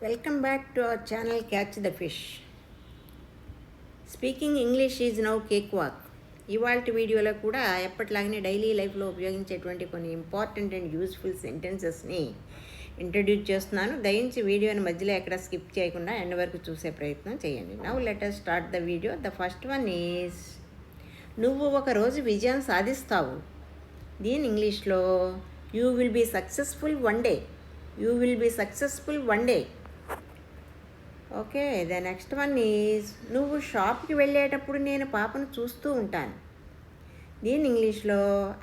Welcome back to our channel Catch the Fish. Speaking English is now cake walk. ఇవాళ వీడియోలో కూడా ఎప్పటిలాగానే daily లైఫ్లో ఉపయోగించేటువంటి కొన్ని ఇంపార్టెంట్ అండ్ యూస్ఫుల్ సెంటెన్సెస్ని ఇంట్రడ్యూస్ చేస్తున్నాను. దయించి వీడియోని మధ్యలో ఎక్కడ స్కిప్ చేయకుండా ఎండ్ వరకు చూసే ప్రయత్నం చేయండి. Now let us start the video. The first one is నువ్వు ఒకరోజు విజయం సాధిస్తావు. దీని ఇంగ్లీష్లో you will be successful one day. You will be successful one day. Okay, the next one is నువ్వు షాప్కి వెళ్ళేటప్పుడు నేను పాపను చూస్తూ ఉంటాను. దీని ఇంగ్లీష్లో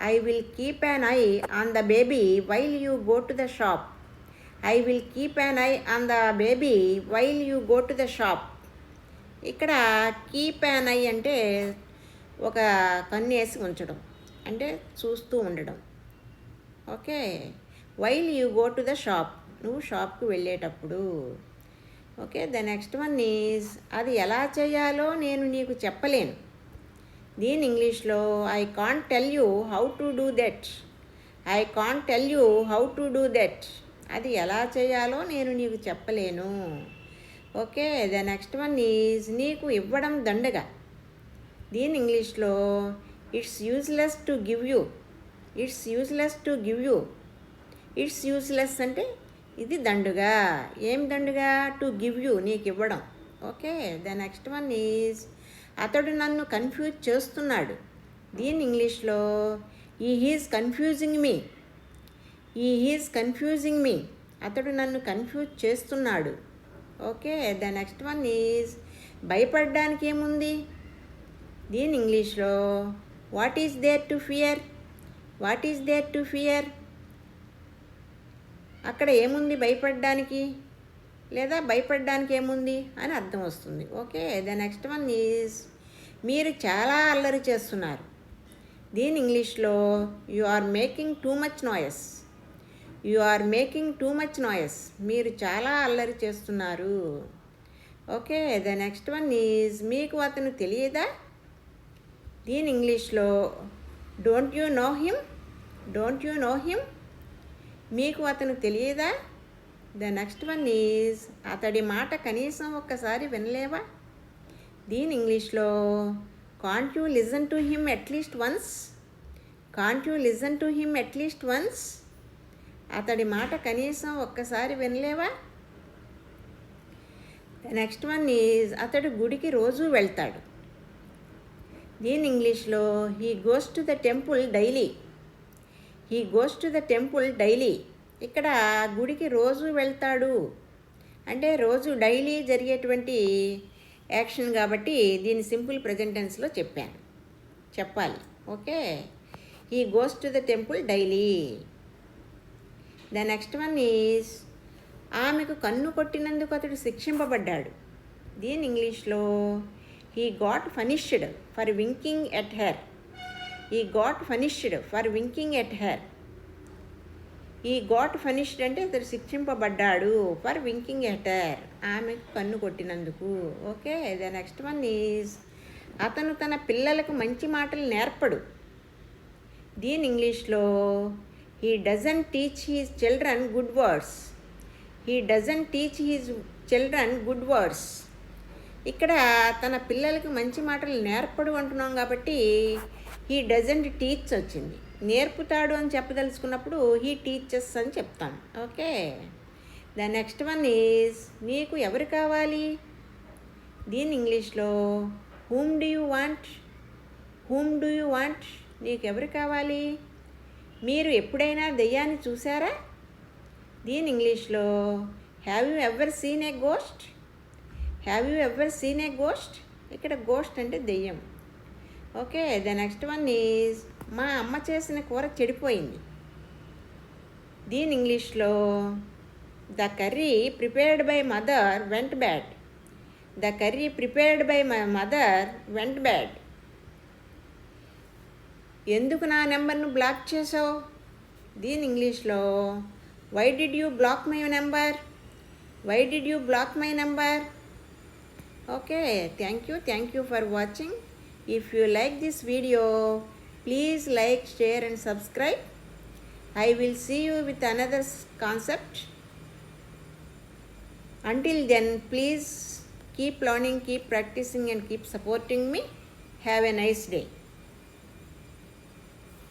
I will keep an eye on the baby while you go to the shop. I will keep an eye on the baby while you go to the shop. ఇక్కడ కీప్ యాన్ ఐ అంటే ఒక కన్ను వేసి ఉంచడం, అంటే చూస్తూ ఉండడం. Okay, while you go to the shop, నువ్వు షాప్కి వెళ్ళేటప్పుడు. Okay, the next one is అది ఎలా చేయాలో నేను నీకు చెప్పలేను. దీని ఇంగ్లీష్లో I can't tell you how to do that. I can't tell you how to do that. అది ఎలా చేయాలో నేను నీకు చెప్పలేను. Okay, the next one is నీకు ఇవ్వడం దండగా. దీని ఇంగ్లీష్లో it's useless to give you. It's useless to give you. It's useless అంటే ఇది దండుగా. ఏం దండుగా? టు గివ్ యూ, నీకు ఇవ్వడం. Okay, the next one is అతడు నన్ను కన్ఫ్యూజ్ చేస్తున్నాడు. దీని ఇంగ్లీష్లో ఈ హీజ్ కన్ఫ్యూజింగ్ మీ. ఈ హీజ్ కన్ఫ్యూజింగ్ మీ, అతడు నన్ను కన్ఫ్యూజ్ చేస్తున్నాడు. Okay, the next one is భయపడడానికి ఏముంది. దీని ఇంగ్లీష్లో what is there to fear. What is there to fear. అక్కడ ఏముంది భయపడడానికి, లేదా భయపడడానికి ఏముంది అని అర్థం వస్తుంది. Okay, the next one is మీరు చాలా అల్లరి చేస్తున్నారు. దీని ఇంగ్లీష్లో you are making too much noise. You are making too much noise, మీరు చాలా అల్లరి చేస్తున్నారు. Okay, the next one is మీకు అతను తెలియదా. దీని ఇంగ్లీష్లో don't you know him. Don't you know him, మీకు అతను తెలియదా. ద నెక్స్ట్ వన్ ఈజ్ అతడి మాట కనీసం ఒక్కసారి వినలేవా. దీని ఇంగ్లీష్లో can't you listen to him at least once. Can't you listen to him at least once, అతడి మాట కనీసం ఒక్కసారి వినలేవా. ద నెక్స్ట్ వన్ ఈజ్ అతడు గుడికి రోజూ వెళ్తాడు. దీని ఇంగ్లీష్లో he goes to the temple daily. He goes to the temple daily. ఇక్కడ గుడికి రోజు వెళ్తాడు అంటే రోజు డైలీ జరిగేటువంటి యాక్షన్ కాబట్టి దీన్ని సింపుల్ ప్రజెంట్ టెన్స్లో చెప్పాలి. Okay, he goes to the temple daily. The next one is ఆమెకు కన్ను కొట్టినందుకు అతడు శిక్షింపబడ్డాడు. దీని ఇంగ్లీష్లో he got punished for winking at her. He got punished for winking at her. He got punished అంటే అతడు శిక్షింపబడ్డాడు ఫర్ వింకింగ్ ఎట్ హెర్, ఆమెకు కన్ను కొట్టినందుకు. Okay, the next one is అతను తన పిల్లలకు మంచి మాటలు నేర్పడు. దీని ఇంగ్లీష్లో he doesn't teach his children good words. He doesn't teach his children good words. ఇక్కడ తన పిల్లలకు మంచి మాటలు నేర్పడు అంటున్నాం కాబట్టి హీ డజంట్ టీచ్ వచ్చింది. నేర్పుతాడు అని చెప్పదలుచుకున్నప్పుడు హీ టీచర్స్ అని చెప్తాం. Okay, the next one is నీకు ఎవరు కావాలి. దీని ఇంగ్లీష్లో whom do you want. Whom do you want, నీకు ఎవరు కావాలి. మీరు ఎప్పుడైనా దెయ్యాన్ని చూసారా. దీని ఇంగ్లీష్లో have you ever seen a ghost. Have you ever seen a ghost, ఇక్కడ గోస్ట్ అంటే దెయ్యం. Okay, the next one is మా అమ్మ చేసిన కూర చెడిపోయింది. దీని ఇంగ్లీష్లో the curry prepared by mother went bad. The curry prepared by my mother went bad. ఎందుకు నా నెంబర్ను బ్లాక్ చేసావు. దీని ఇంగ్లీష్లో why did you block my number. Why did you block my number. Okay, thank you for watching. If you like this video, please like, share and subscribe. I will see you with another concept. Until then, please keep learning, keep practicing, and keep supporting me. Have a nice day.